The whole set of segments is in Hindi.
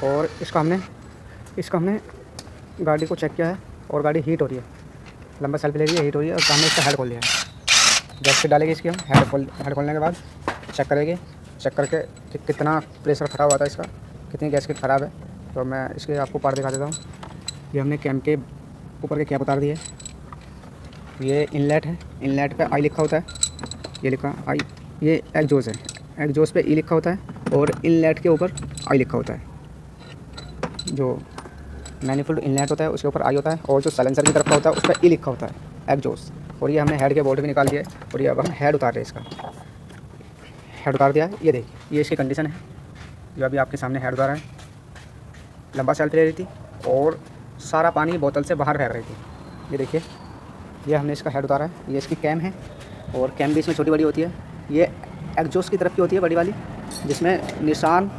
और इसका हमने गाड़ी को चेक किया है और गाड़ी हीट हो रही है, लंबा सेल्फ ले रही है, हीट हो रही है। और हमने इसका हेड खोल लिया है। गैस डालेगी इसकी हम हेड खोलने के बाद चेक करेंगे, चेक करके कि कितना प्रेशर फटा हुआ था इसका, कितनी गैस किट ख़राब है। तो मैं इसके आपको पार्ट दिखा देता हूँ। ये हमने कैम के ऊपर के कैप उतार दिए। ये इनलेट है, इनलेट पे आई लिखा होता है, ये लिखा आई। ये एग्जॉस्ट है, एग्जॉस्ट पे ई लिखा होता है और इनलेट के ऊपर आई लिखा होता है। जो मैनिफोल्ड इनलेट होता है उसके ऊपर आई होता है और जो साइलेंसर की तरफ का होता है उस पर ई लिखा होता है, एग्जॉस्ट। और ये हमने हेड के बोल्ट भी निकाल दिए और ये अब हम हेड उतार रहे हैं। इसका हेड उतार दिया है। ये देखिए, ये इसकी कंडीशन है जो अभी आपके सामने हेड उतारा है। लंबा सेल्फ ले रही थी और सारा पानी बोतल से बाहर फेंक रही थी। ये देखिए, ये हमने इसका हेड उतारा है। ये इसकी कैम है और कैम भी इसमें छोटी बड़ी होती है। ये एग्जॉस्ट की तरफ की होती है बड़ी वाली, जिसमें निशान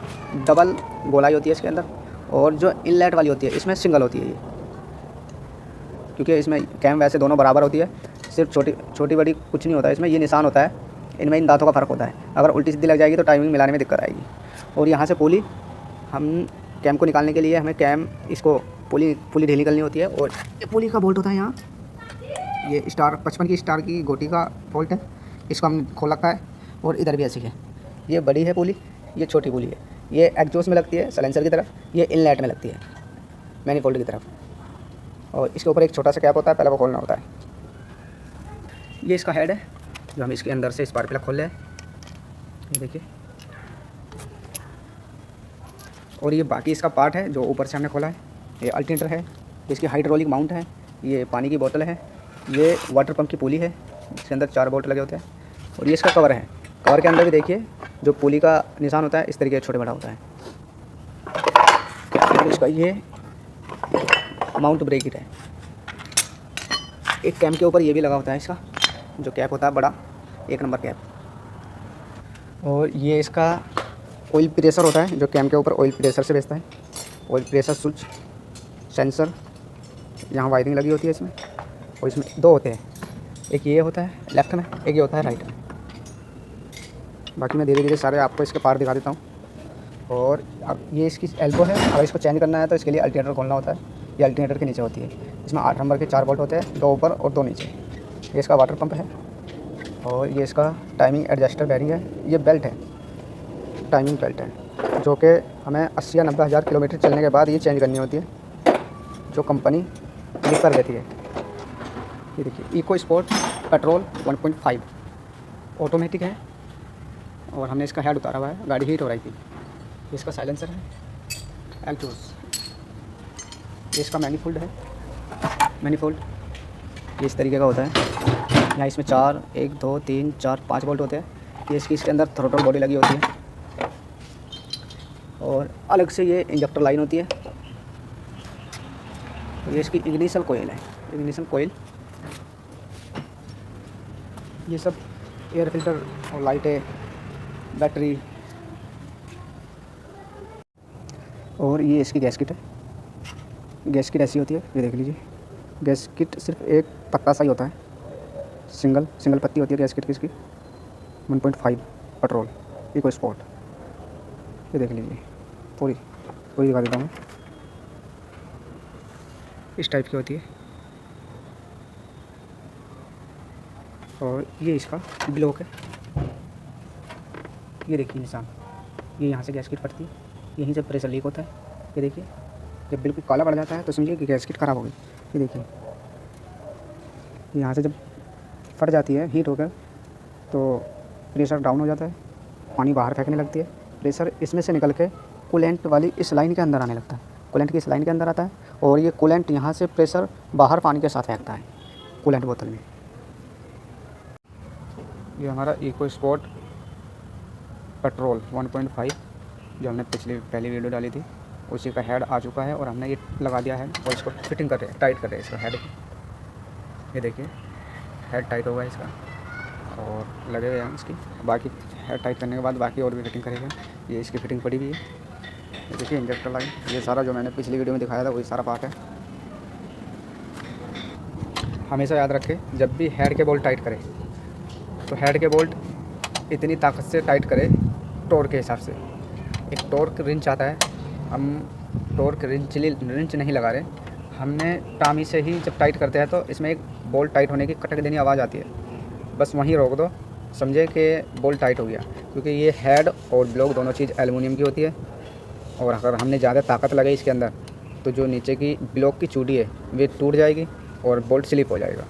डबल गोलाई होती है इसके अंदर। और जो इनलेट वाली होती है इसमें सिंगल होती है ये, क्योंकि इसमें कैम वैसे दोनों बराबर होती है, सिर्फ छोटी बड़ी कुछ नहीं होता है इसमें। ये निशान होता है, इनमें इन दांतों का फ़र्क होता है। अगर उल्टी सीधी लग जाएगी तो टाइमिंग मिलाने में दिक्कत आएगी। और यहाँ से पुली, हम कैम को निकालने के लिए हमें कैम इसको पुली ढीली करनी होती है। और ये पुली का बोल्ट होता है यहाँ, ये स्टार 55 की स्टार की गोटी का बोल्ट है, इसको हम खोल रखा है। और इधर भी ऐसी है, ये बड़ी है पुली, ये छोटी पुली है। ये एग्जॉस्ट में लगती है साइलेंसर की तरफ, ये इनलेट में लगती है मैनिफोल्ड की तरफ। और इसके ऊपर एक छोटा सा कैप होता है, पहले वो खोलना होता है। ये इसका हेड है जो हम इसके अंदर से स्पार्क प्लग खोल रहे हैं, ये देखिए। और ये बाकी इसका पार्ट है जो ऊपर से हमने खोला है। ये अल्टरनेटर है, इसकी हाइड्रोलिक माउंट है, ये पानी की बोतल है, ये वाटर पंप की पुली है इसके अंदर 4 बोल्ट लगे होते हैं। और ये इसका कवर है, कवर के अंदर भी देखिए जो पुली का निशान होता है इस तरीके छोटे बड़ा होता है। और इसका ये माउंट ब्रेकेट है, एक कैम के ऊपर ये भी लगा होता है इसका जो कैप होता है बड़ा 1 नंबर कैप। और ये इसका ऑयल प्रेशर होता है जो कैम के ऊपर ऑयल प्रेशर से भेजता है। ऑयल प्रेशर स्विच सेंसर यहाँ वायरिंग लगी होती है इसमें। और इसमें 2 होते हैं, एक ये होता है लेफ्ट में, एक ये होता है राइट में। बाकी मैं धीरे धीरे सारे आपको इसके पार्ट दिखा देता हूँ। और अब ये इसकी एल्बो है, अगर इसको चेंज करना है तो इसके लिए अल्टरनेटर खोलना होता है। ये अल्टरनेटर के नीचे होती है, इसमें 8 नंबर के 4 बोल्ट होते हैं, 2 ऊपर और 2 नीचे। ये इसका वाटर पंप है और ये इसका टाइमिंग एडजस्टर बेरिंग है। ये बेल्ट है, टाइमिंग बेल्ट है, जो कि हमें 80 या 90 हज़ार किलोमीटर चलने के बाद ये चेंज करनी होती है, जो कंपनी क्लिक कर देती है। ये देखिए, इको स्पोर्ट पेट्रोल 1.5 ऑटोमेटिक है। और हमने इसका हेड उतारा हुआ है, गाड़ी हीट हो रही थी। ये इसका साइलेंसर है, एग्जॉस्ट। ये इसका मैनिफोल्ड है, मैनिफोल्ड ये इस तरीके का होता है। यहाँ इसमें 4 1 2 3 4 5 बोल्ट होते हैं। ये इसके अंदर थ्रोटल बॉडी लगी होती है और अलग से ये इंजेक्टर लाइन होती है। ये इसकी इग्निशन कोयल है, इग्निशन कोयल। ये सब एयर फिल्टर और लाइटें, बैटरी। और ये इसकी गैस किट है, गैस किट ऐसी होती है, ये देख लीजिए। गैस किट सिर्फ एक पत्ता सा ही होता है, सिंगल पत्ती होती है गैस किट की। इसकी 1.5 पेट्रोल इको स्पोर्ट, ये देख लीजिए। पूरी दिखा देता हूँ, इस टाइप की होती है। और ये इसका ब्लॉक है, ये देखिए निशान, ये यहाँ से गैस किट फटती है, यहीं से प्रेशर लीक होता है। ये देखिए, जब बिल्कुल काला पड़ जाता है तो समझिए कि गैस किट ख़राब हो गई। ये देखिए, यहाँ से जब फट जाती है हीट होकर तो प्रेशर डाउन हो जाता है, पानी बाहर फेंकने लगती है। प्रेशर इसमें से निकल के कूलेंट वाली इस लाइन के अंदर आने लगता है, कूलेंट की इस लाइन के अंदर आता है। और ये कूलेंट यहाँ से प्रेशर बाहर पानी के साथ फेंकता है कूलेंट बोतल में। ये हमारा इको स्पोर्ट पेट्रोल 1.5 जो हमने पहली वीडियो डाली थी, उसी का हेड आ चुका है और हमने ये लगा दिया है और इसको फिटिंग कर रहे हैं, टाइट कर रहे हैं इसका हेड। ये देखिए, हेड टाइट होगा इसका और लगे हुए हैं इसकी। बाकी हेड टाइट करने के बाद बाकी और भी फिटिंग करेंगे। ये इसकी फिटिंग पड़ी हुई है, ये देखिए इंजेक्टर लाइन। ये सारा जो मैंने पिछली वीडियो में दिखाया था वही सारा पार्ट है। हमेशा याद रखें, जब भी हेड के बोल्ट टाइट करें तो हेड के बोल्ट इतनी ताकत से टाइट करें टॉर्क के हिसाब से। एक टॉर्क रिंच आता है हम टॉर्क रिंच नहीं लगा रहे, हमने टामी से ही जब टाइट करते हैं तो इसमें एक बोल्ट टाइट होने की कटक देनी आवाज़ आती है, बस वहीं रोक दो, समझे कि बोल्ट टाइट हो गया। क्योंकि ये हेड और ब्लॉक दोनों चीज़ एल्युमिनियम की होती है, और अगर हमने ज़्यादा ताकत लगाई इसके अंदर तो जो नीचे की ब्लॉक की चूड़ी है वे टूट जाएगी और बोल्ट स्लिप हो जाएगा।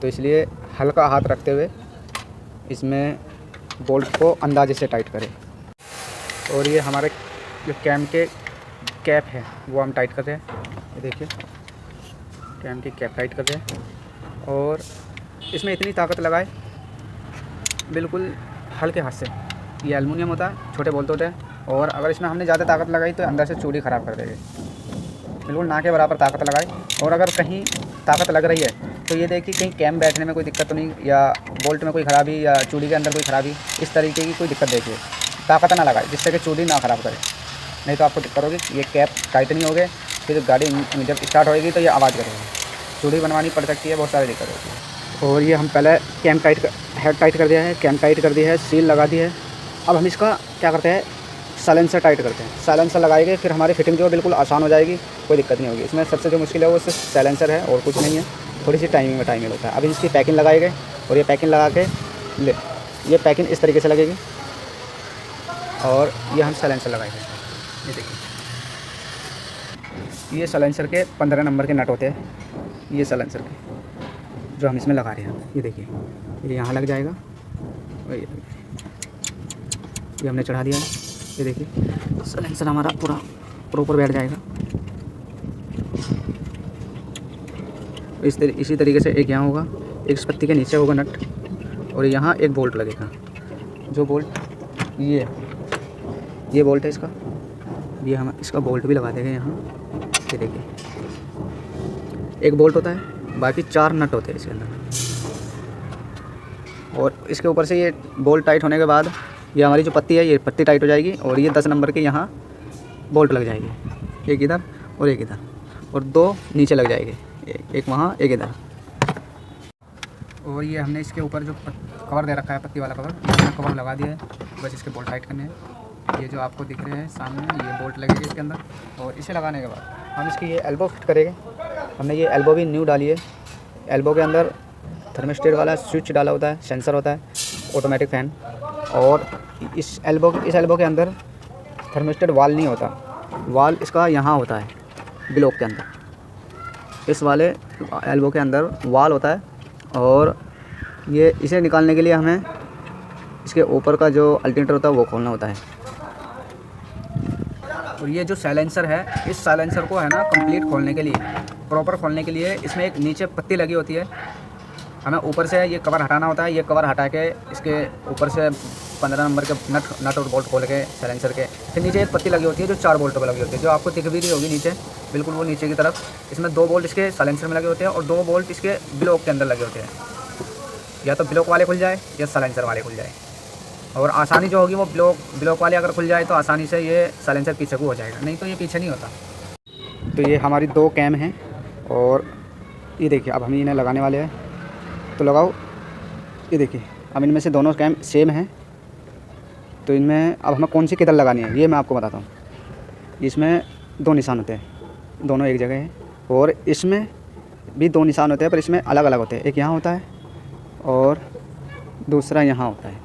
तो इसलिए हल्का हाथ रखते हुए इसमें बोल्ट को अंदाजे से टाइट करें। और ये हमारे जो कैम के कैप है वो हम टाइट कर रहे हैं, ये देखिए कैम की कैप टाइट कर रहे हैं। और इसमें इतनी ताकत लगाए बिल्कुल हल्के हाथ से, ये एल्युमिनियम होता है, छोटे बोल्ट होते हैं, और अगर इसमें हमने ज़्यादा ताकत लगाई तो अंदर से चूड़ी ख़राब कर देगी। बिल्कुल ना के बराबर ताकत लगाए, और अगर कहीं ताकत लग रही है तो ये देखिए कहीं कैम बैठने में कोई दिक्कत तो नहीं, या बोल्ट में कोई ख़राबी, या चूड़ी के अंदर कोई ख़राबी, इस तरीके की कोई दिक्कत देखिए, ताकत ना लगाए जिससे कि चूड़ी ना ख़राब करे, नहीं तो आपको दिक्कत होगी। ये कैप टाइट नहीं हो गए, फिर गाड़ी जब स्टार्ट होएगी तो ये आवाज़ करेगी, चूड़ी बनवानी पड़ सकती है, बहुत सारी दिक्कत होती है। और ये हम पहले कैम टाइट हेड टाइट कर दिया है, कैम टाइट कर दिया है, सील लगा दी है। अब हम इसका क्या करते हैं, साइलेंसर टाइट करते हैं। साइलेंसर लगाएंगे फिर हमारी फिटिंग जो है बिल्कुल आसान हो जाएगी, कोई दिक्कत नहीं होगी। इसमें सबसे जो मुश्किल है वो सिर्फ साइलेंसर है और कुछ नहीं है, थोड़ी सी टाइमिंग होता है। अभी इसकी पैकिंग लगाएंगे, और ये पैकिंग लगा के ये पैकिंग इस तरीके से लगेगी, और ये हम साइलेंसर लगाएंगे। ये देखिए ये साइलेंसर के 15 नंबर के नट होते हैं, ये साइलेंसर के जो हम इसमें लगा रहे हैं। ये देखिए ये यहाँ लग जाएगा, और ये हमने चढ़ा दिया है। ये देखिए साइलेंसर हमारा पूरा प्रॉपर बैठ जाएगा। इसी तरीके से एक यहाँ होगा, एक इस पत्ती के नीचे होगा नट, और यहाँ एक बोल्ट लगेगा। जो बोल्ट ये बोल्ट है इसका, ये हम इसका बोल्ट भी लगा देंगे यहाँ। ये देखिए एक बोल्ट होता है, बाकी 4 नट होते हैं इसके अंदर। और इसके ऊपर से ये बोल्ट टाइट होने के बाद ये हमारी जो पत्ती है ये पत्ती टाइट हो जाएगी, और ये 10 नंबर के यहाँ बोल्ट लग जाएगी, एक इधर और एक इधर, और 2 नीचे लग जाएंगे, एक वहाँ एक इधर। और ये हमने इसके ऊपर जो कवर दे रखा है, पत्ती वाला कवर लगा दिया है, बस इसके बोल्ट टाइट करने हैं। ये जो आपको दिख रहे हैं सामने, ये बोल्ट लगेगी इसके अंदर, और इसे लगाने के बाद हम इसकी ये एल्बो फिट करेंगे। हमने ये एल्बो भी न्यू डाली है। एल्बो के अंदर थर्मिस्टेट वाला स्विच डाला होता है, सेंसर होता है, ऑटोमेटिक फ़ैन। और इस एल्बो के अंदर थर्मिस्टेट वाल नहीं होता, वाल इसका यहाँ होता है ब्लॉक के अंदर। इस वाले एल्बो के अंदर वाल होता है, और ये इसे निकालने के लिए हमें इसके ऊपर का जो अल्टरनेटर होता है वो खोलना होता है। और ये जो साइलेंसर है, इस साइलेंसर को है ना कंप्लीट खोलने के लिए, प्रॉपर खोलने के लिए इसमें एक नीचे पत्ती लगी होती है, हमें ऊपर से ये कवर हटाना होता है। ये कवर हटा के इसके ऊपर से 15 नंबर के नट और बोल्ट खोल के साइलेंसर के, फिर नीचे एक पत्ती लगी होती है जो 4 बोल्टों पर लगी होती है, जो आपको दिख भी रही होगी नीचे, बिल्कुल वो नीचे की तरफ। इसमें 2 बोल्ट इसके साइलेंसर में लगे होते हैं, और 2 बोल्ट इसके ब्लॉक के अंदर लगे होते हैं। या तो ब्लॉक वाले खुल जाए या साइलेंसर वाले खुल जाए, और आसानी जो होगी वो ब्लॉक वाले अगर खुल जाए तो आसानी से ये साइलेंसर पीछे को हो जाएगा, नहीं तो ये पीछे नहीं होता। तो ये हमारी 2 कैम हैं, और ये देखिए अब हम इन्हें लगाने वाले हैं, तो लगाओ। ये देखिए अब इनमें से दोनों कैम सेम हैं, तो इनमें अब हमें कौन सी किधर लगानी है ये मैं आपको बताता हूँ। इसमें 2 निशान होते हैं, दोनों एक जगह है, और इसमें भी 2 निशान होते हैं, पर इसमें अलग अलग होते हैं। एक यहाँ होता है और दूसरा यहाँ होता है,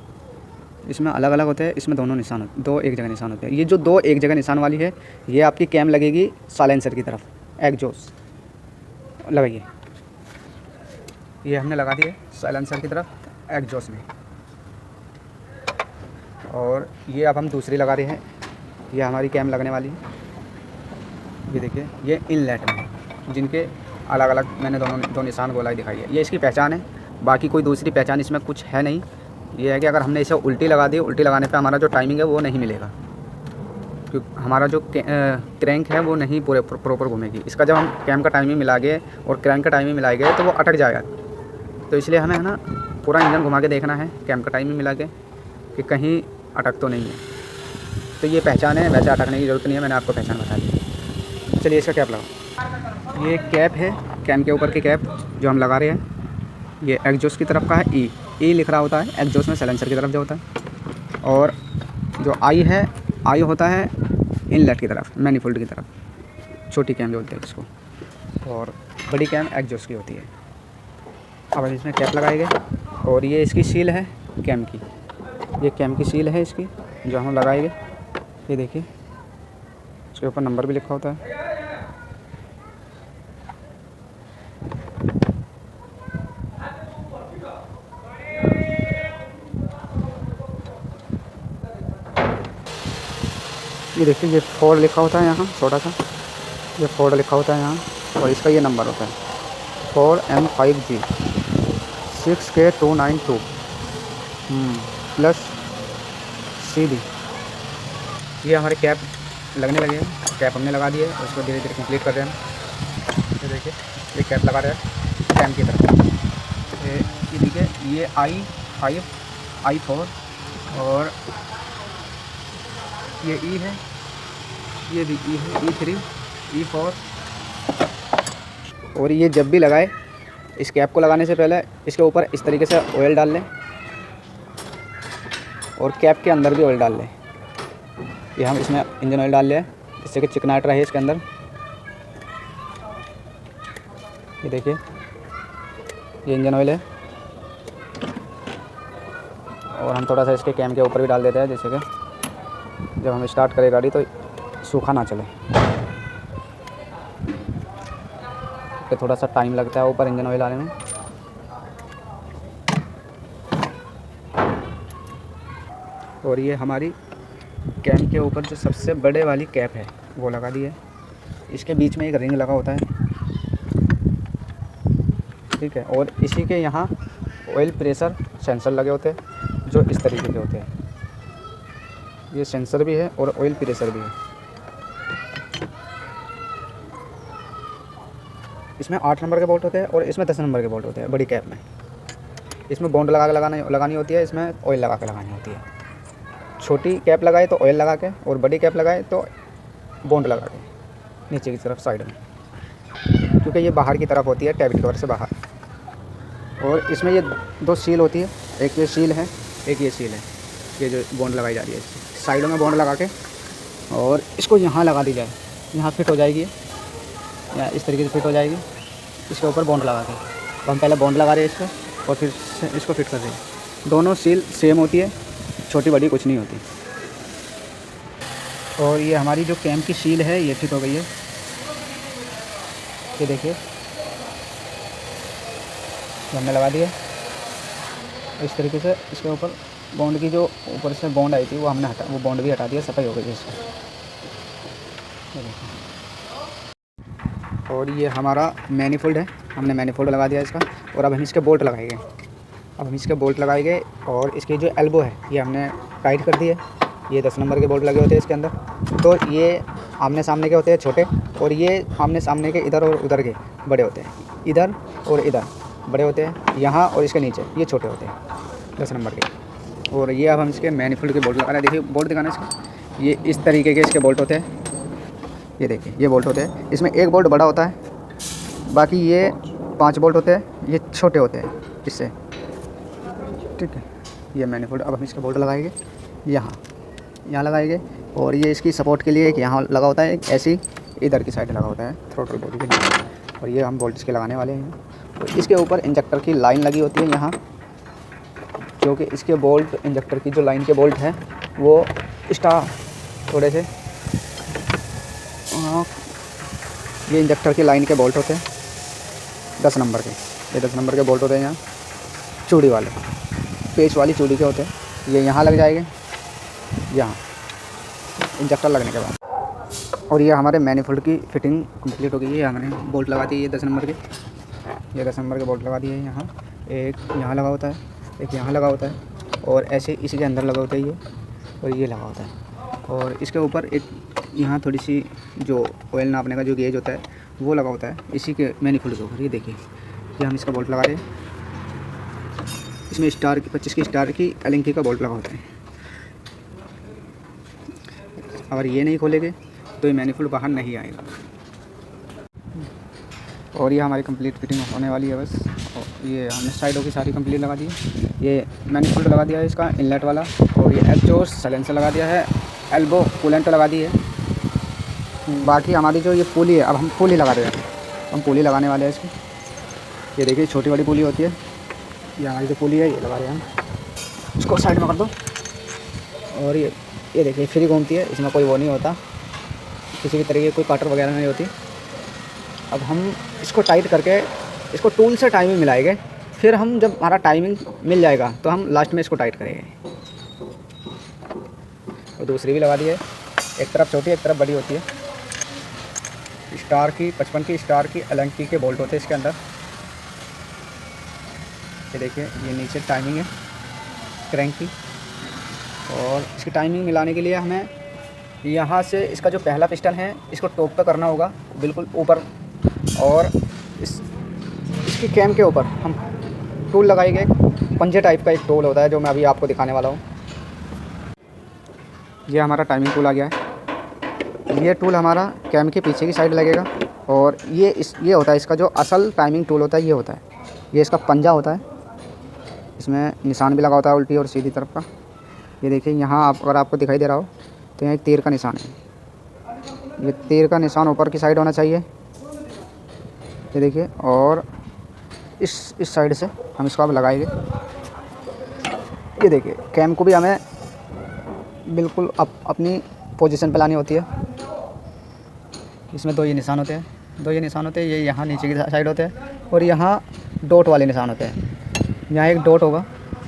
इसमें अलग अलग होते हैं। इसमें दोनों निशान 2 एक जगह निशान होते हैं। ये जो 2 एक जगह निशान वाली है, ये आपकी कैम लगेगी साइलेंसर की तरफ, एग्जॉस्ट लगाइए। ये हमने लगा दिए साइलेंसर की तरफ एग्जॉस्ट में, और ये अब हम दूसरी लगा रहे हैं। ये हमारी कैम लगने वाली है। ये देखिए ये इनलेट में, जिनके अलग अलग मैंने दो निशान गोलाई दिखाई है। ये इसकी पहचान है, बाकी कोई दूसरी पहचान इसमें कुछ है नहीं। ये है कि अगर हमने इसे उल्टी लगा दी, उल्टी लगाने पे हमारा जो टाइमिंग है वो नहीं मिलेगा, क्योंकि हमारा जो क्रैंक है वो नहीं प्रॉपर घूमेगी। इसका जब हम कैम का टाइमिंग मिलाएंगे और क्रैंक का टाइमिंग मिलाएंगे तो वो अटक जाएगा। तो इसलिए हमें है ना पूरा इंजन घुमा के देखना है कैम का टाइमिंग मिला के कि कहीं अटक तो नहीं है। तो ये पहचान है, वैसे अटकने की ज़रूरत नहीं है, मैंने आपको पहचान बता दी। चलिए इसका कैप लगाओ। ये कैप है, कैम के ऊपर की कैप जो हम लगा रहे हैं, ये एग्जॉस्ट की तरफ का है। ई लिख रहा होता है एग्जॉस्ट में, साइलेंसर की तरफ जो होता है। और जो आई है, आई होता है इनलेट की तरफ, मैनीफोल्ड की तरफ, छोटी कैम बोलते हैं इसको, और बड़ी कैम एग्जॉस्ट की होती है। अब इसमें कैप लगाएंगे और ये इसकी सील है कैम की, ये कैम की सील है इसकी जो हम लगाएंगे। ये देखिए इसके ऊपर नंबर भी लिखा होता है। ये देखिए ये फोर्ड लिखा होता है यहाँ, छोटा सा ये फोर्ड लिखा होता है यहाँ, और इसका ये नंबर होता है 4M5G 6K292 प्लस CD। ये हमारे कैप लगने लगे हैं, कैप हमने लगा दिए और इसको धीरे धीरे कंप्लीट कर रहे हैं हम। ये देखिए ये कैप लगा रहे हैं कैम की तरफ। ये देखिए ये I5 I4 और ये E है, ये भी E है, E3 E4। और ये जब भी लगाए इस कैप को लगाने से पहले इसके ऊपर इस तरीके से ऑयल डाल लें और कैप के अंदर भी ऑयल डाल लें। ये हम इसमें इंजन ऑयल डाल लें जिससे कि चिकनाहट रहे इसके अंदर। ये देखिए ये इंजन ऑयल है, और हम थोड़ा सा इसके कैम के ऊपर भी डाल देते हैं जैसे कि जब हम स्टार्ट करें गाड़ी तो सूखा ना चले, तो थोड़ा सा टाइम लगता है ऊपर इंजन ऑयल आने में। और ये हमारी कैम के ऊपर जो सबसे बड़े वाली कैप है वो लगा दी है। इसके बीच में एक रिंग लगा होता है, ठीक है, और इसी के यहाँ ऑयल प्रेशर सेंसर लगे होते हैं जो इस तरीके के होते हैं। ये सेंसर भी है और ऑयल प्रेशर भी है। इसमें 8 नंबर के बोल्ट होते हैं और इसमें 10 नंबर के बोल्ट होते हैं बड़ी कैप में। इसमें बॉन्ड लगा के लगानी होती है, इसमें ऑयल लगा के लगानी होती है। छोटी कैप लगाए तो ऑयल लगा के, और बड़ी कैप लगाए तो बॉन्ड लगा के नीचे की तरफ साइड में, क्योंकि ये बाहर की तरफ होती है टैबिट कवर से बाहर। और इसमें ये 2 सील होती है, एक ये सील है एक ये सील है, ये जो बॉन्ड लगाई जा रही है साइडों में बॉन्ड लगा के, और इसको यहाँ लगा दी जाए, यहाँ फिट हो जाएगी या इस तरीके से फिट हो जाएगी इसके ऊपर बॉन्ड लगा के। तो हम पहले बॉन्ड लगा रहे हैं इसको और फिर इसको फिट कर रहे हैं। दोनों सील सेम होती है, छोटी बड़ी कुछ नहीं होती। और ये हमारी जो कैम की सील है ये फिट हो गई है, ये देखिए हमने लगा दिया इस तरीके से। इसके ऊपर बॉन्ड की जो ऊपर से बॉन्ड आई थी वो हमने वो बॉन्ड भी हटा दिया, सफाई हो गई है इसकी। और ये हमारा मैनीफोल्ड है, हमने मैनीफोल्ड लगा दिया इसका। और अब हम इसके बोल्ट लगाएंगे, और इसकी जो एल्बो है ये हमने टाइट कर दी है। ये 10 नंबर के बोल्ट लगे होते हैं इसके अंदर, तो ये आमने सामने के होते हैं छोटे, और ये आमने सामने के इधर और उधर के बड़े होते हैं। इधर और इधर बड़े होते हैं, यहाँ और इसके नीचे ये छोटे होते हैं 10 नंबर के। और ये अब हम इसके मैनीफोल्ड के बोल्ट लगा रहे हैं। देखिए बोल्ट दिखाना इसके, ये इस तरीके के इसके बोल्ट होते हैं। ये देखिए ये बोल्ट होते हैं, इसमें एक बोल्ट बड़ा होता है, बाकी ये 5 बोल्ट होते हैं, ये छोटे होते हैं इससे, ठीक है। ये मैनीफोल्ड अब हम इसका बोल्ट लगाएंगे, यहाँ लगाएंगे। और ये इसकी सपोर्ट के लिए एक यहाँ लगा होता है, एक ऐसी इधर की साइड लगा होता है थ्रोटल बॉडी के लिए। और ये हम बोल्ट इसके लगाने वाले हैं। तो इसके ऊपर इंजेक्टर की लाइन लगी होती है यहाँ, जो कि इसके बोल्ट इंजेक्टर की जो लाइन के बोल्ट हैं वो थोड़े से ये इंजेक्टर की लाइन के बोल्ट होते हैं 10 नंबर के। ये 10 नंबर के बोल्ट होते हैं यहाँ, चूड़ी वाले, पेच वाली चूड़ी के होते हैं। ये यहाँ लग जाएंगे, यहाँ इंजेक्टर लगने के बाद। और ये हमारे मैनीफोल्ड की फिटिंग कंप्लीट हो गई है। हमने बोल्ट लगा दिए ये 10 नंबर के, ये 10 नंबर के बोल्ट लगा दिए यहाँ। एक यहाँ लगा होता है, एक यहाँ लगा होता है, और ऐसे इसी के अंदर लगा होता है ये, और ये लगा होता है। और इसके ऊपर एक यहाँ थोड़ी सी जो ऑयल नापने का जो गेज होता है वो लगा होता है इसी के मैनीफोल्ड के ऊपर। ये देखिए ये हम इसका बोल्ट लगा रहे हैं, इसमें स्टार की 25 की स्टार की एलिंकी का बोल्ट लगा होता है। अगर ये नहीं खोलेंगे तो ये मैनीफोल्ड बाहर नहीं आएगा। और ये हमारी कंप्लीट फिटिंग होने वाली है बस। और ये हमने साइडों की सारी कंप्लीट लगा दी है। ये मैनीफोल्ड लगा दिया है इसका इनलेट वाला, और ये एग्जॉस्ट साइलेंसर लगा दिया है, एल्बो कूलेंट लगा दी है, बाकी हमारी जो ये पुली है, अब हम पुली लगा रहे हैं, हम पुली लगाने वाले हैं इसकी। ये देखिए छोटी वाली पुली होती है, ये हमारी जो पुली है ये लगा रहे हैं हम। इसको साइड में कर दो। और ये देखिए फ्री घूमती है, इसमें कोई वो नहीं होता, किसी भी तरीके की कोई काटर वगैरह नहीं होती। अब हम इसको टाइट करके इसको टूल से टाइमिंग मिलाएंगे, फिर हम जब हमारा टाइमिंग मिल जाएगा तो हम लास्ट में इसको टाइट करेंगे। और दूसरी भी लगा दी है, एक तरफ छोटी एक तरफ बड़ी होती है। स्टार की 55 की स्टार की एलएनटी के बोल्ट होते हैं इसके अंदर। ये देखिए ये नीचे टाइमिंग है क्रैंक की। और इसकी टाइमिंग मिलाने के लिए हमें यहाँ से इसका जो पहला पिस्टन है इसको टॉप पे करना होगा, बिल्कुल ऊपर। और इसकी कैम के ऊपर हम टूल लगाएंगे, पंजे टाइप का एक टूल होता है जो मैं अभी आपको दिखाने वाला हूँ। ये हमारा टाइमिंग टूल आ गया है। ये टूल हमारा कैम के पीछे की साइड लगेगा। और ये होता है इसका जो असल टाइमिंग टूल होता है, ये होता है, ये इसका पंजा होता है। इसमें निशान भी लगा होता है उल्टी और सीधी तरफ का। ये देखिए यहाँ अगर आपको दिखाई दे रहा हो तो यहाँ एक तीर का निशान है, ये तीर का निशान ऊपर की साइड होना चाहिए। ये देखिए, और इस साइड से हम इसको अब लगाएंगे। ये देखिए कैम को भी हमें बिल्कुल अपनी पोजीशन पे लानी होती है। इसमें दो ये निशान होते हैं, ये यहाँ नीचे की साइड होते हैं और यहाँ डॉट वाले निशान होते हैं। यहाँ एक डॉट होगा,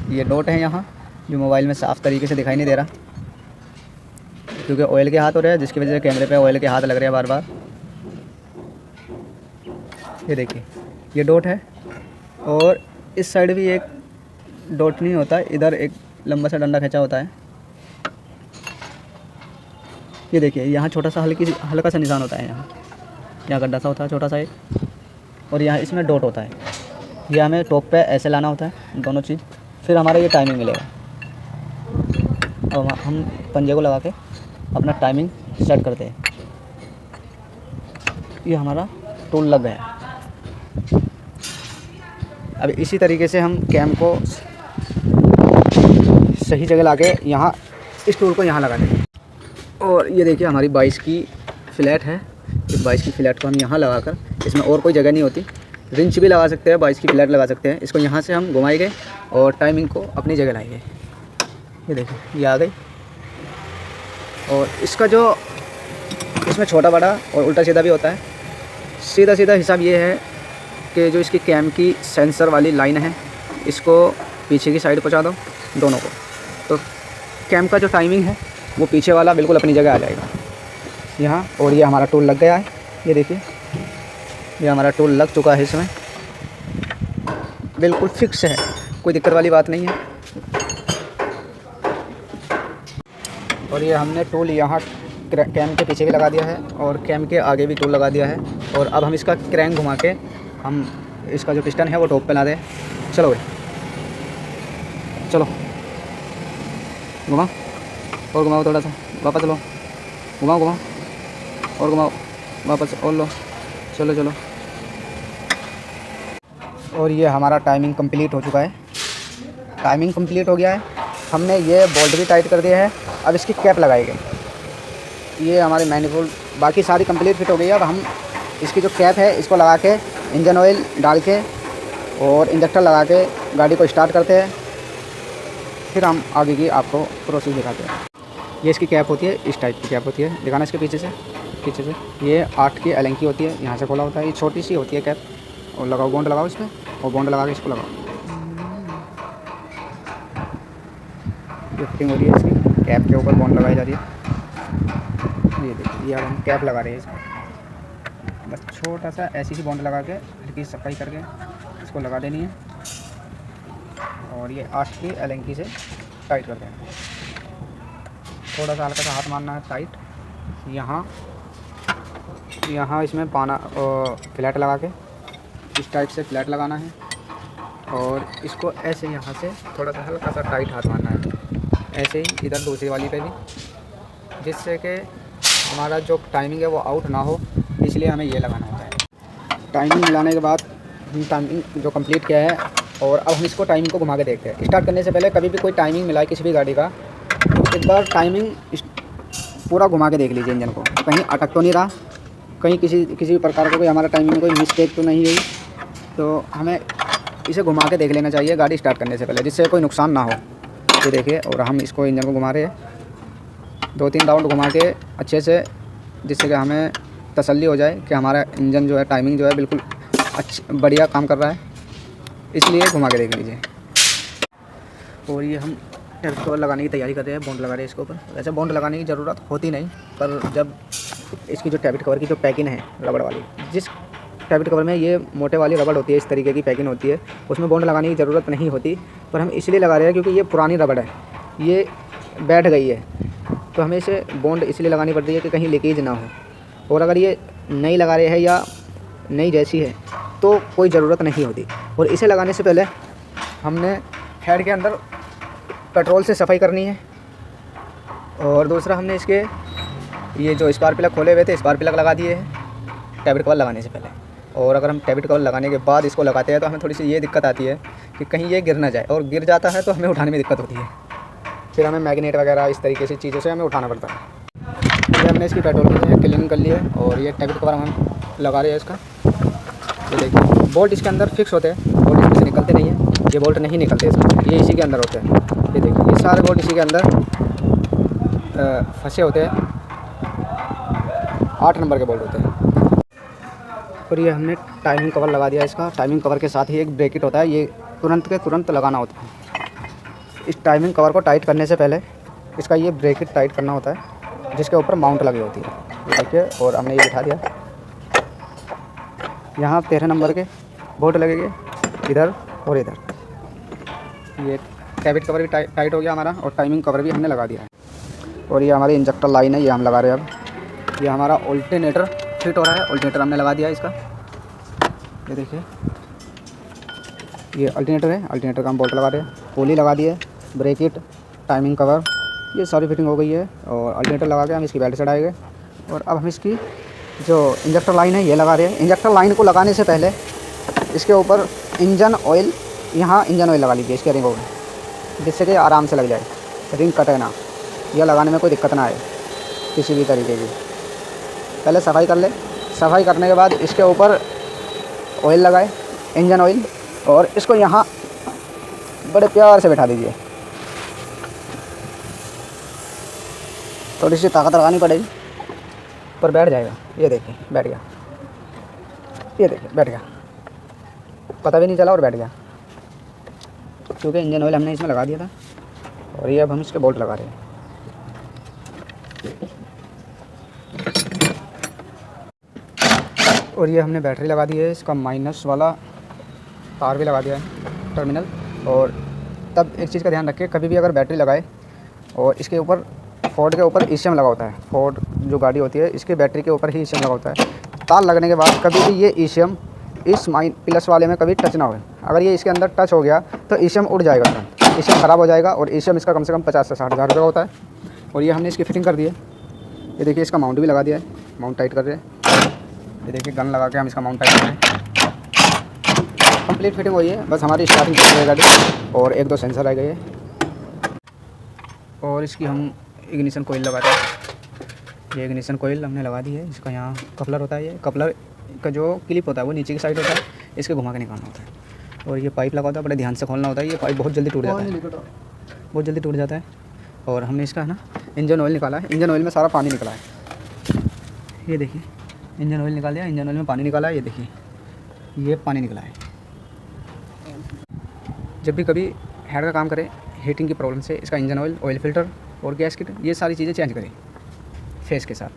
ये डॉट है यहाँ, जो मोबाइल में साफ़ तरीके से दिखाई नहीं दे रहा क्योंकि ऑयल के हाथ हो रहे हैं, जिसकी वजह से कैमरे पे ऑयल के हाथ लग रहे हैं बार बार। ये देखिए ये डॉट है। और इस साइड भी एक डॉट नहीं होता, इधर एक लंबा सा डंडा खींचा होता है। ये देखिए यहाँ छोटा सा हल्का सा निशान होता है, यहाँ गड्ढा सा होता है छोटा सा एक, और यहाँ इसमें डॉट होता है। ये हमें टॉप पे ऐसे लाना होता है दोनों चीज़, फिर हमारा ये टाइमिंग मिलेगा। और हम पंजे को लगा के अपना टाइमिंग सेट करते हैं। ये हमारा टूल लग गया। अब इसी तरीके से हम कैम को सही जगह लाके यहाँ इस टूल को यहाँ लगा देंगे। और ये देखिए हमारी 22 की फ्लैट है, इस 22 की फ्लैट को हम यहाँ लगाकर, इसमें और कोई जगह नहीं होती, रिंच भी लगा सकते हैं, 22 की फ्लैट लगा सकते हैं। इसको यहाँ से हम घुमाएंगे और टाइमिंग को अपनी जगह लाएंगे। ये देखिए ये आ गई। और इसका जो इसमें छोटा बड़ा और उल्टा सीधा भी होता है। सीधा सीधा हिसाब ये है कि जो इसकी कैम की सेंसर वाली लाइन है इसको पीछे की साइड पहुँचा दो दोनों को, तो कैम का जो टाइमिंग है वो पीछे वाला बिल्कुल अपनी जगह आ जाएगा यहाँ। और ये हमारा टूल लग गया है, ये देखिए ये हमारा टूल लग चुका है, इसमें बिल्कुल फिक्स है, कोई दिक्कत वाली बात नहीं है। और ये हमने टूल यहाँ कैम के पीछे भी लगा दिया है और कैम के आगे भी टूल लगा दिया है। और अब हम इसका क्रैंक घुमा के हम इसका जो पिस्टन है वो टॉप पे ला दें। चलो भाई चलो, घुमाओ और घुमाओ, थोड़ा सा वापस लो, घुमाओ और घुमाओ वापस, और लो, चलो चलो। और ये हमारा टाइमिंग कंप्लीट हो चुका है, टाइमिंग कंप्लीट हो गया है। हमने ये बोल्ट भी टाइट कर दिया है। अब इसकी कैप लगाएंगे। ये हमारी मैनिफोल्ड बाकी सारी कंप्लीट फिट हो गई है। अब हम इसकी जो कैप है इसको लगा के इंजन ऑयल डाल के और इंजेक्टर लगा के गाड़ी को स्टार्ट करते हैं, फिर हम आगे की आपको प्रोसेस दिखाते हैं। ये इसकी कैप होती है, इस टाइप की कैप होती है, दिखाना इसके पीछे से। ये 8 की एलन की होती है, यहाँ से खोला होता है, ये छोटी सी होती है कैप। और लगाओ बॉन्ड लगाओ इसमें, और बॉन्ड लगा के इसको लगाओ। ये फिटिंग हो रही है इसकी, कैप के ऊपर बॉन्ड लगाई जा रही है। ये देखिए ये अब हम कैप लगा रहे हैं इसको, बस छोटा सा ऐसी ही बॉन्ड लगा के हल्की सफाई करके इसको लगा देनी है। और ये 8 की एलन से टाइट कर देना, थोड़ा सा हल्का सा हाथ मारना है टाइट। यहाँ इसमें पाना फ्लैट लगा के इस टाइप से फ्लैट लगाना है। और इसको ऐसे यहाँ से थोड़ा सा हल्का सा टाइट हाथ मारना है, ऐसे ही इधर दूसरी वाली पे भी, जिससे कि हमारा जो टाइमिंग है वो आउट ना हो, इसलिए हमें ये लगाना होता है। टाइमिंग मिलाने के बाद टाइमिंग जो कंप्लीट किया है, और अब हम इसको टाइमिंग को घुमा के देखते हैं। स्टार्ट करने से पहले कभी भी कोई टाइमिंग मिलाए किसी भी गाड़ी का, तो एक बार टाइमिंग पूरा घुमा के देख लीजिए इंजन को, कहीं अटक तो नहीं रहा, कहीं किसी प्रकार का कोई हमारा टाइमिंग में कोई मिस्टेक तो नहीं हुई। तो हमें इसे घुमा के देख लेना चाहिए गाड़ी स्टार्ट करने से पहले, जिससे कोई नुकसान ना हो। ये देखिए, और हम इसको इंजन को घुमा रहे हैं 2-3 राउंड घुमा के अच्छे से, जिससे कि हमें तसल्ली हो जाए कि हमारा इंजन जो है टाइमिंग जो है बिल्कुल बढ़िया काम कर रहा है, इसलिए घुमा के देख लीजिए। और ये हम टैबिट कवर लगाने की तैयारी कर रहे हैं, बॉन्ड लगा रहे हैं इसके ऊपर। वैसे बॉन्ड लगाने की ज़रूरत होती नहीं, पर जब इसकी जो टैबिट कवर की जो पैकिंग है रबड़ वाली, जिस टैबिट कवर में ये मोटे वाली रबड़ होती है, इस तरीके की पैकिंग होती है, उसमें बॉन्ड लगाने की ज़रूरत नहीं होती, पर हम इसलिए लगा रहे हैं क्योंकि ये पुरानी रबड़ है, ये बैठ गई है, तो हमें इसे बॉन्ड इसलिए लगानी पड़ रही है कि कहीं लीकेज ना हो। और अगर ये नई लगा रहे हैं या नई जैसी है तो कोई ज़रूरत नहीं होती। और इसे लगाने से पहले हमने हेड के अंदर पेट्रोल से सफाई करनी है, और दूसरा हमने इसके ये जो स्पार्क प्लग खोले हुए थे, स्पार्क प्लग लगा दिए हैं टैबिट कवर लगाने से पहले। और अगर हम टैबिट कवर लगाने के बाद इसको लगाते हैं तो हमें थोड़ी सी ये दिक्कत आती है कि कहीं ये गिर ना जाए, और गिर जाता है तो हमें उठाने में दिक्कत होती है, फिर हमें मैग्नेट वगैरह इस तरीके से चीज़ों से हमें उठाना पड़ता है। ये हमने इसकी पेट्रोल की क्लीनिंग कर ली है, और ये टैबिट कवर हम लगा रहे हैं इसका। ये देखिए, बोल्ट इसके अंदर फिक्स होते हैं, बोल्ट इसमें से निकलते नहीं है, ये बोल्ट नहीं निकलते इसमें, ये इसी के अंदर होते हैं। ये देखिए, ये सारे बोल्ट इसी के अंदर फंसे होते हैं, 8 नंबर के बोल्ट होते हैं। और ये हमने टाइमिंग कवर लगा दिया इसका। टाइमिंग कवर के साथ ही एक ब्रेकेट होता है, ये तुरंत के तुरंत लगाना होता है। इस टाइमिंग कवर को टाइट करने से पहले इसका ये ब्रेकेट टाइट करना होता है, जिसके ऊपर माउंट लगी होती है। ये देखिए, और हमने ये बिठा दिया। यहाँ 13 नंबर के बोल्ट लगेंगे, इधर और इधर। ये टैबिट कवर भी टाइट हो गया हमारा, और टाइमिंग कवर भी हमने लगा दिया है। और ये हमारी इंजेक्टर लाइन है, ये हम लगा रहे हैं अब। ये हमारा ऑल्टरनेटर फिट हो रहा है, ऑल्टरनेटर हमने लगा दिया इसका। ये देखिए, ये अल्टरनेटर है, अल्टरनेटर का हम बोल्ट लगा रहे हैं, पुली लगा दिए, ब्रेकेट, टाइमिंग कवर, ये सारी फिटिंग हो गई है। और अल्टरनेटर लगा के हम इसकी बेल्ट चढ़ाएंगे। और अब हम इसकी जो इंजेक्टर लाइन है ये लगा रहे हैं। इंजेक्टर लाइन को लगाने से पहले इसके ऊपर इंजन ऑयल, यहाँ इंजन ऑयल लगा लीजिए इसके रिंगों में, जिससे कि आराम से लग जाए, रिंग कटे ना, यह लगाने में कोई दिक्कत ना आए किसी भी तरीके की। पहले सफाई कर ले, सफाई करने के बाद इसके ऊपर ऑयल लगाए, इंजन ऑयल, और इसको यहाँ बड़े प्यार से बैठा दीजिए। थोड़ी सी ताकत लगानी पड़ेगी, पर बैठ जाएगा। ये देखिए, बैठ गया। ये देखिए, बैठ गया, पता भी नहीं चला और बैठ गया, क्योंकि इंजन ऑयल हमने इसमें लगा दिया था। और ये अब हम इसके बोल्ट लगा रहे हैं। और ये हमने बैटरी लगा दी है, इसका माइनस वाला तार भी लगा दिया है टर्मिनल। और तब एक चीज़ का ध्यान रखें, कभी भी अगर बैटरी लगाए और इसके ऊपर, फोर्ड के ऊपर ईसीएम लगा होता है, फोर्ड जो गाड़ी होती है इसके बैटरी के ऊपर ही ईसीएम लगा होता है। तार लगने के बाद कभी भी ये ईसीएम इस प्लस वाले में कभी टच ना हो। अगर ये इसके अंदर टच हो गया तो ईसीएम उड़ जाएगा, तुरंत ईसीएम ख़राब हो जाएगा। और ईसीएम इसका कम से कम 50 से 60 हज़ार रुपये का होता है। और ये हमने इसकी फिटिंग कर दी है। ये देखिए, इसका माउंट भी लगा दिया है, माउंट टाइट कर रहे हैं। ये देखिए, गन लगा के हम इसका माउंट टाइट कर रहे हैं। कंप्लीट फिटिंग हुई है, बस हमारी स्टार्टिंग कर रही है गाड़ी, और 1-2 सेंसर रह गए हैं। और इसकी हम इग्निशन कोयल लगा रहे हैं। ये इग्निशन कोयल हमने लगा दी है। इसका यहाँ कपलर होता है, ये कपलर का जो क्लिप होता है वो नीचे की साइड होता है, इसके घुमा के निकालना होता है। और ये पाइप लगा होता है, बड़े ध्यान से खोलना होता है। ये पाइप बहुत जल्दी टूट जाता है, बहुत जल्दी टूट जाता है। और हमने इसका है ना इंजन ऑयल निकाला है, इंजन ऑयल में सारा पानी निकला है। ये देखिए, इंजन ऑयल निकाल दिया, इंजन ऑयल में पानी निकाला है। ये देखिए, ये पानी निकला है। जब भी कभी हेड का काम करें हीटिंग की प्रॉब्लम से, इसका इंजन ऑयल, ऑयल फिल्टर और गैस किट, ये सारी चीज़ें चेंज करें फेस के साथ।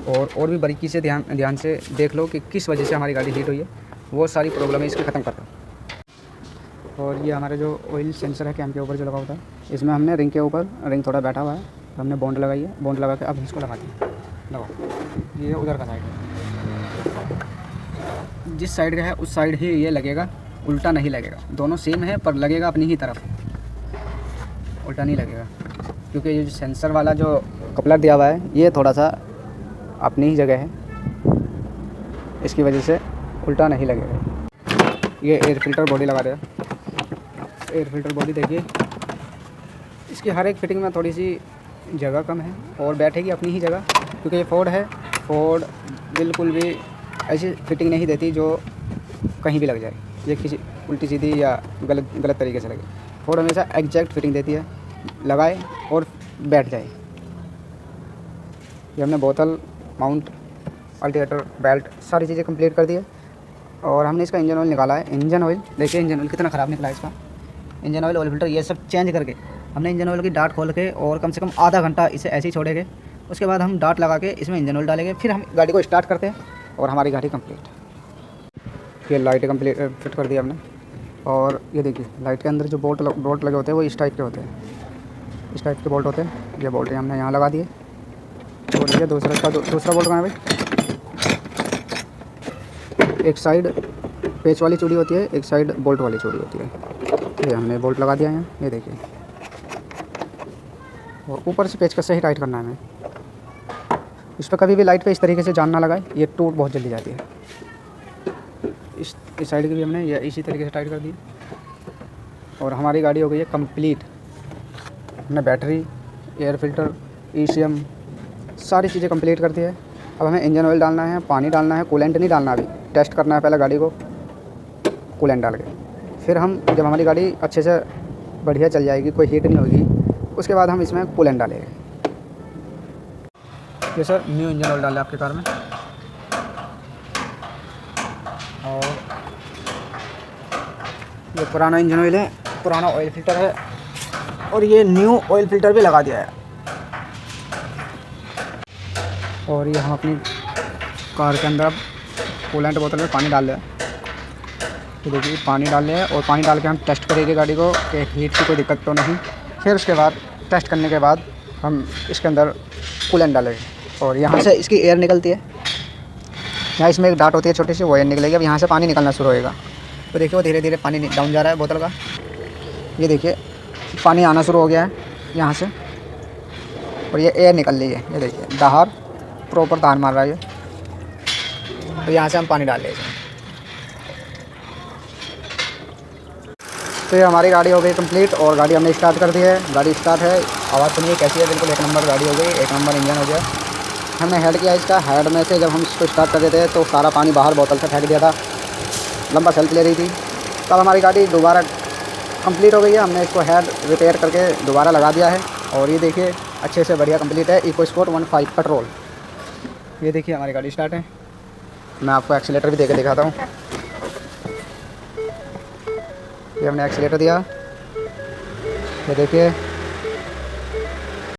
और भी बारीकी से ध्यान से देख लो कि किस वजह से हमारी गाड़ी हीट हुई है, वो सारी प्रॉब्लम इसकी ख़त्म कर दो। और ये हमारा जो ऑयल सेंसर है कैम के ऊपर जो लगा होता है, इसमें हमने रिंग के ऊपर, रिंग थोड़ा बैठा हुआ है तो हमने बॉन्ड लगाई है। बॉन्ड लगा के अब इसको लगा दिया, लगाओ। ये उधर का साइड है, जिस साइड का है उस साइड ही ये लगेगा, उल्टा नहीं लगेगा। दोनों सेम है पर लगेगा अपनी ही तरफ, उल्टा नहीं लगेगा। क्योंकि ये जो सेंसर वाला जो कपलर दिया हुआ है ये थोड़ा सा अपनी ही जगह है, इसकी वजह से उल्टा नहीं लगेगा। ये एयर फिल्टर बॉडी लगा रहे हैं। एयर फिल्टर बॉडी देखिए, इसकी हर एक फिटिंग में थोड़ी सी जगह कम है और बैठेगी अपनी ही जगह, क्योंकि ये फोर्ड है। फोर्ड बिल्कुल भी ऐसी फिटिंग नहीं देती जो कहीं भी लग जाए, ये किसी उल्टी सीधी या गलत तरीके से लगे। फोर्ड हमेशा एग्जैक्ट फिटिंग देती है, लगाए और बैठ जाए। ये हमने बोतल, माउंट, अल्टरनेटर, बेल्ट सारी चीज़ें कंप्लीट कर दी है। और हमने इसका इंजन ऑयल निकाला है। इंजन ऑयल देखिए, इंजन ऑयल कितना ख़राब निकला है इसका। इंजन ऑयल, ऑयल फिल्टर ये सब चेंज करके हमने इंजन ऑयल की डाट खोल के और कम से कम आधा घंटा इसे ऐसे ही छोड़ेंगे। उसके बाद हम डाट लगा के इसमें इंजन ऑयल डालेंगे, फिर हम गाड़ी को स्टार्ट करते हैं और हमारी गाड़ी कंप्लीट। ये लाइट कंप्लीट फिट कर दिया हमने। और ये देखिए लाइट के अंदर जो बोल्ट लगे होते हैं वो इस टाइप के होते हैं, इस टाइप के बोल्ट होते हैं। ये बोल्ट हमने यहाँ लगा दिए। और ये दूसरा बोल्ट कहाँ है भाई? एक साइड पेच वाली चूड़ी होती है, एक साइड बोल्ट वाली चूड़ी होती है। ये हमने बोल्ट लगा दिया है, ये देखिए। और ऊपर से पेचकस से ही टाइट करना है हमें। इस पर कभी भी लाइट पे इस तरीके से जान ना लगाए, ये टूट बहुत जल्दी जाती है। इस साइड की भी हमने ये इसी तरीके से टाइट कर दी। और हमारी गाड़ी हो गई है कंप्लीट। हमने बैटरी, एयर फिल्टर, ECM सारी चीज़ें कंप्लीट कर दी है। अब हमें इंजन ऑयल डालना है, पानी डालना है, कूलेंट नहीं डालना, अभी टेस्ट करना है पहले गाड़ी को कूलेंट डाल के। फिर हम जब हमारी गाड़ी अच्छे से बढ़िया चल जाएगी, कोई हीट नहीं होगी, उसके बाद हम इसमें कूलेंट डालेंगे। ये सर न्यू इंजन ऑयल डालें आपकी कार में। और ये पुराना इंजन ऑयल है, पुराना ऑयल फिल्टर है। और ये न्यू ऑयल फिल्टर भी लगा दिया है। और ये हम अपनी कार के अंदर अब कूलेंट बोतल में पानी डाल रहे हैं। तो देखिए पानी डाल रहे हैं और पानी डाल के हम टेस्ट करेंगे गाड़ी को कि हीट की कोई दिक्कत तो नहीं। फिर उसके बाद टेस्ट करने के बाद हम इसके अंदर कूलेंट डालेंगे। और यहाँ से इसकी एयर निकलती है, यहाँ इसमें एक डाट होती है छोटी सी, वो एयर निकलेगी। अब यहाँ से पानी निकलना शुरू होएगा। तो देखिए वो धीरे धीरे पानी डाउन जा रहा है बोतल का। ये देखिए पानी आना शुरू हो गया है यहाँ से, और ये एयर निकल रही है। ये देखिए बाहर प्रॉपर धार मार रहा है ये। तो यहाँ से हम पानी डाल लेंगे। तो ये हमारी गाड़ी हो गई कंप्लीट और गाड़ी हमने स्टार्ट कर दी है। गाड़ी स्टार्ट है, आवाज़ सुनिए कैसी है, बिल्कुल एक नंबर गाड़ी हो गई, एक नंबर इंजन हो गया। हमने हेड किया इसका, हेड में से जब हम इसको स्टार्ट कर रहे थे तो सारा पानी बाहर बोतल से फेंक दिया था, लंबा सेल्फ ले रही थी। तब हमारी गाड़ी दोबारा कंप्लीट हो गई है। हमने इसको हेड रिपेयर करके दोबारा लगा दिया है। और ये देखिए अच्छे से बढ़िया कंप्लीट है। EcoSport 1.5 petrol. ये देखिए हमारी गाड़ी स्टार्ट है। मैं आपको एक्सीलेटर भी देके दिखाता हूँ। ये हमने एक्सीलेटर दिया, ये देखिए